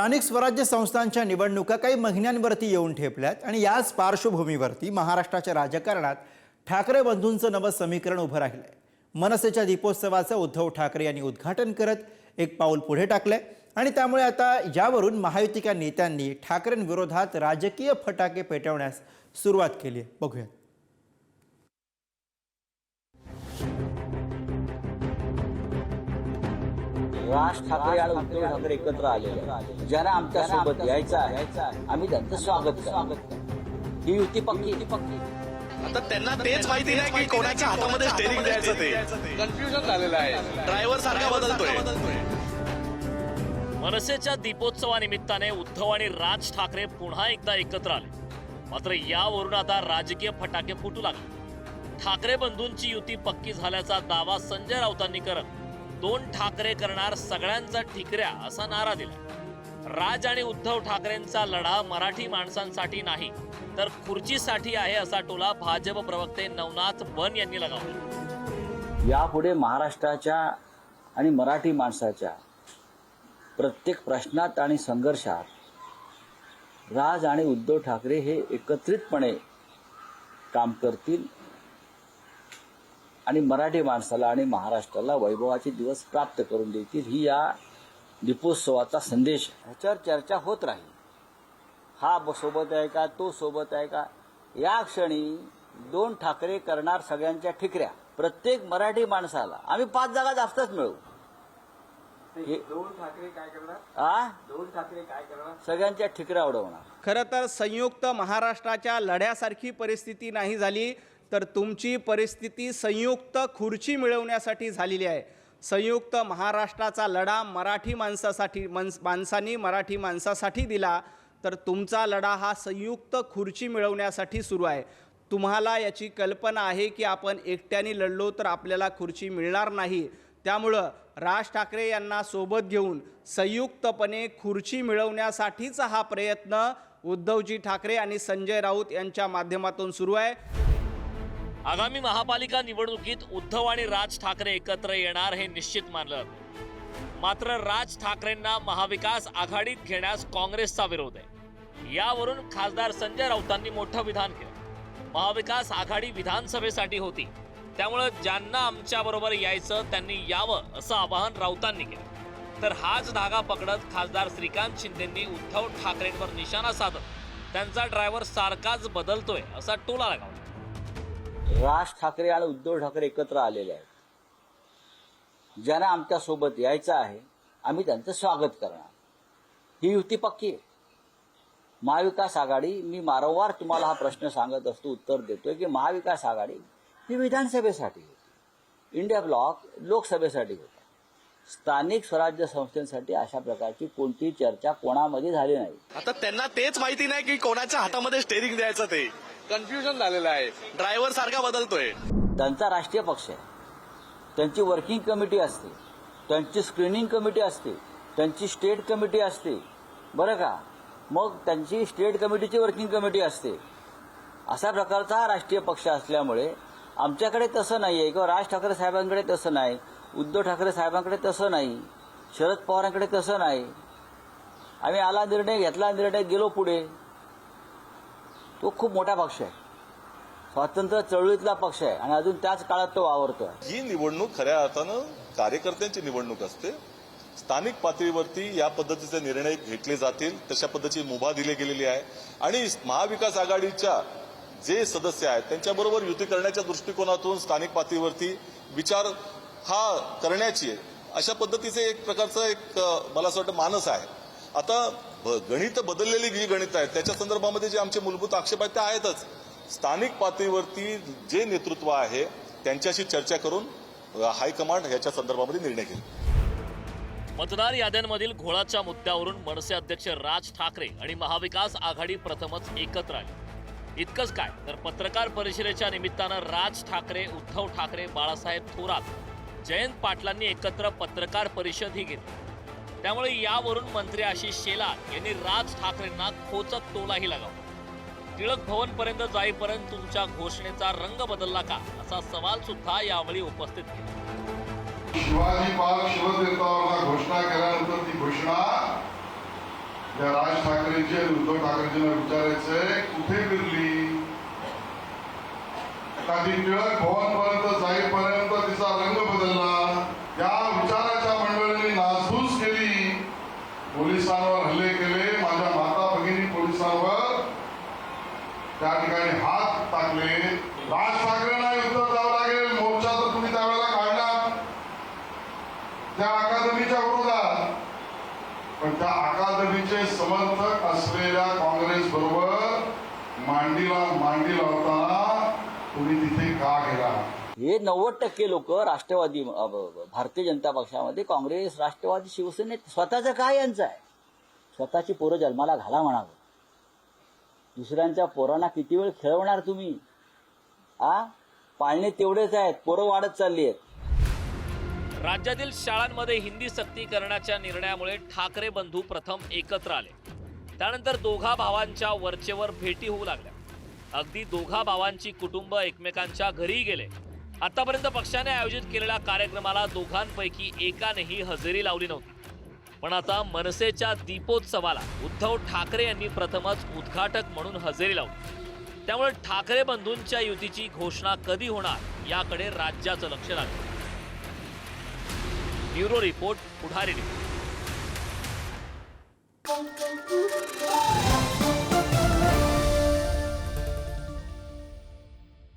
स्थानिक स्वराज्य संस्थांच्या निवडणुका काही महिन्यांवरती येऊन ठेपल्यात आणि याच पार्श्वभूमीवरती महाराष्ट्राच्या राजकारणात ठाकरे बंधूंचं नवं समीकरण उभं राहिलंय। मनसेच्या दीपोत्सवाचं उद्धव ठाकरे यांनी उद्घाटन करत एक पाऊल पुढे टाकलंय आणि त्यामुळे आता यावरून महायुतीच्या नेत्यांनी ठाकरेंविरोधात राजकीय फटाके पेटवण्यास सुरुवात केली आहे। बघूया। राज ठाकरे आणि उद्धव ठाकरे एकत्र आलेले ज्यांना आमच्या सोबत यायचं आहे आम्ही त्यांचं स्वागत करतो। ही युती पक्की आता त्यांना तेच माहिती नाही की कोणाच्या हातामध्ये स्टेरिंग द्यायचं ते कन्फ्युजन झालेलं आहे। ड्रायव्हर सारखा बदलतोय। मनसेच्या दीपोत्सवानिमित्ताने उद्धव आणि राज ठाकरे पुन्हा एकदा एकत्र आले। मात्र यावरून आता राजकीय फटाके फुटू लागले। ठाकरे बंधूंची युती पक्की झाल्याचा दावा संजय राऊतांनी करत दोन ठाकरे करणार सगळ्यांचा ठिकऱ्या असा नारा दिला। राज आणि उद्धव ठाकरेंचा लढा मराठी माणसांसाठी नाही तर खुर्चीसाठी आहे असा टोला भाजप प्रवक्ते नवनाथ बन यांनी लगावला। यापुढे महाराष्ट्राच्या आणि मराठी माणसाच्या प्रत्येक प्रश्नात आणि संघर्षात राज आणि उद्धव ठाकरे हे एकत्रितपणे काम करतील आणि मराठी माणसाला आणि महाराष्ट्राला वैभवाचे दिवस प्राप्त करून देतील। ही या दीपोत्सवाचा संदेश। ह्याच्यावर चर्चा होत राहील। हा सोबत आहे का, तो सोबत आहे का। या क्षणी दोन ठाकरे करणार सगळ्यांच्या ठिकऱ्या। प्रत्येक मराठी माणसाला आम्ही 5 जागा जास्तच मिळवू। दोन ठाकरे काय करणार? दोन ठाकरे काय करणार? सगळ्यांच्या ठिकऱ्या उडवणार। खरं तर संयुक्त महाराष्ट्राच्या लढ्यासारखी परिस्थिती नाही झाली तर तुमची परिस्थिती संयुक्त खुर्ची मिळवण्यासाठी झालेली आहे। संयुक्त महाराष्ट्राचा लढा मराठी माणसांनी मराठी माणसासाठी दिला तर तुमचा लढा हा संयुक्त खुर्ची मिळवण्यासाठी सुरू आहे। तुम्हाला याची कल्पना आहे की आपण एकट्याने लढलो तर आपल्याला खुर्ची मिळणार नाही। त्यामुळं राज ठाकरे यांना सोबत घेऊन संयुक्तपणे खुर्ची मिळवण्यासाठीचा हा प्रयत्न उद्धवजी ठाकरे आणि संजय राऊत यांच्या माध्यमातून सुरू आहे। आगामी महापालिका निवडणुकीत उद्धव आणि राज ठाकरे एकत्र येणार हे निश्चित मानलं। मात्र राज ठाकरेंना महाविकास आघाडीत घेण्यास काँग्रेसचा विरोध आहे। यावरून खासदार संजय राऊतांनी मोठं विधान केलं। महाविकास आघाडी विधानसभेसाठी होती, त्यामुळे ज्यांना आमच्याबरोबर यायचं त्यांनी यावं असं आवाहन राऊतांनी केलं। तर हाच धागा पकडत खासदार श्रीकांत शिंदेंनी उद्धव ठाकरेंवर निशाणा साधत त्यांचा ड्रायव्हर सारखाच बदलतोय असा टोला लगावला। राज ठाकरे आणि उद्धव ठाकरे एकत्र आलेले आहेत ज्यांना आमच्या सोबत यायचं आहे आम्ही त्यांचं स्वागत करणार। ही युती पक्की आहे। महाविकास आघाडी, मी वारंवार तुम्हाला हा प्रश्न सांगत असतो, उत्तर देतोय की महाविकास आघाडी ही विधानसभेसाठी होती, इंडिया ब्लॉक लोकसभेसाठी होता। स्थानिक स्वराज्य संस्थांसाठी अशा प्रकारची कोणतीही चर्चा कोणामध्ये झाली नाही। आता त्यांना तेच माहिती नाही की कोणाच्या हातामध्ये स्टेरिंग द्यायचं ते कन्फ्युजन झालेलं आहे। ड्रायव्हर सारखा बदलतोय। त्यांचा राष्ट्रीय पक्ष आहे, त्यांची वर्किंग कमिटी असते, त्यांची स्क्रीनिंग कमिटी असते, त्यांची स्टेट कमिटी असते, बरं का। मग त्यांची स्टेट कमिटीची वर्किंग कमिटी असते। अशा प्रकारचा हा राष्ट्रीय पक्ष असल्यामुळे आमच्याकडे तसं नाही आहे किंवा राज ठाकरे साहेबांकडे तसं नाही, उद्धव ठाकरे साहेबांकडे तसं नाही, शरद पवारांकडे तसं नाही। आम्ही आला निर्णय घेतला, निर्णय गेलो पुढे। तो खूप मोठा पक्ष आहे, स्वातंत्र्य चळवळीतला पक्ष आहे आणि अजून त्याच काळात तो वावरतोय। ही निवडणूक खऱ्या अर्थानं कार्यकर्त्यांची निवडणूक असते। स्थानिक पातळीवरती या पद्धतीचे निर्णय घेतले जातील, तशा पद्धतीची मुभा दिली गेलेली आहे आणि महाविकास आघाडीच्या जे सदस्य आहेत त्यांच्याबरोबर युती करण्याच्या दृष्टिकोनातून स्थानिक पातळीवरती विचार हा करण्याची अशा पद्धतीचे एक प्रकारचं मला असं वाटतं मानस आहे। आता गणित बदललेली जी गणित आहेत त्याच्या संदर्भामध्ये जे आमचे मूलभूत आक्षेप आहेत ते आहेतच। स्थानिक पातळीवरती जे नेतृत्व आहे त्यांच्याशी चर्चा करून हायकमांड याच्या संदर्भामध्ये निर्णय घेईल। मतदार याद्यांमधील घोळाच्या मुद्द्यावरून मनसे अध्यक्ष राज ठाकरे आणि महाविकास आघाडी प्रथमच एकत्र आले। इतकंच काय तर पत्रकार परिषदेच्या निमित्तानं राज ठाकरे, उद्धव ठाकरे, बाळासाहेब थोरात, जयंत पाटलांनी एकत्र पत्रकार परिषदही घेतली। त्यामुळे यावरून मंत्री आशिष शेलार यांनी राज ठाकरेंना खोचक टोलाही लगावला। टिळक भवन पर्यंत जाईपर्यंत तुमच्या घोषणेचा रंग बदलला का असा सवाल सुद्धा यावेळी उपस्थित केला। शिवाजी पार्क शिवतीर्थावर घोषणा केल्यानंतर ती घोषणा या राज ठाकरेंची आणि उद्धव ठाकरेंना विचारायचंय, कुठे फिरली? ती टिळक भवन पर्यंत जाईपर्यंत तिचा रंग बदलला. या विचाराच्या मंडळींनी नासधूस केली, पोलिसांवर हल्ले केले, माझ्या माता भगिनी पोलिसांवर त्या ठिकाणी हात टाकले. राज ठाकरेंना उत्तर द्यावं लागेल. मोर्चा तर तुम्ही त्यावेळेला काढला त्या अकादमीच्या विरोधात, पण त्या अकादमीचे समर्थक असलेल्या काँग्रेस बरोबर मांडीला मांडी लावताना तुम्ही तिथे का गेला? हे 90% लोक राष्ट्रवादी भारतीय जनता पक्षामध्ये, काँग्रेस, राष्ट्रवादी, शिवसेनेत स्वतःचं काय यांचं आहे? स्वतःची पोरं जन्माला घाला म्हणावं. दुसऱ्यांच्या पोरांना किती वेळ खेळवणार तुम्ही? पाळणे तेवढेच आहेत, पोरं वाढत चालली आहेत. राज्यातील शाळांमध्ये हिंदी सक्ती करण्याच्या निर्णयामुळे ठाकरे बंधू प्रथम एकत्र आले. त्यानंतर दोघा भावांच्या वरचेवर भेटी होऊ लागल्या. अगदी दोघा भावांची कुटुंब एकमेकांच्या घरी गेले. आतापर्यंत पक्षाने आयोजित केलेल्या कार्यक्रमाला दोघांपैकी एकानेही हजेरी लावली नव्हती. पण आता मनसेच्या दीपोत्सवाला उद्धव ठाकरे यांनी प्रथमच उद्घाटक म्हणून हजेरी लावली. त्यामुळे ठाकरे बंधूंच्या युतीची घोषणा कधी होणार याकडे राज्याचं लक्ष लागलं. ब्युरो रिपोर्ट, पुढारी रिपोर्ट.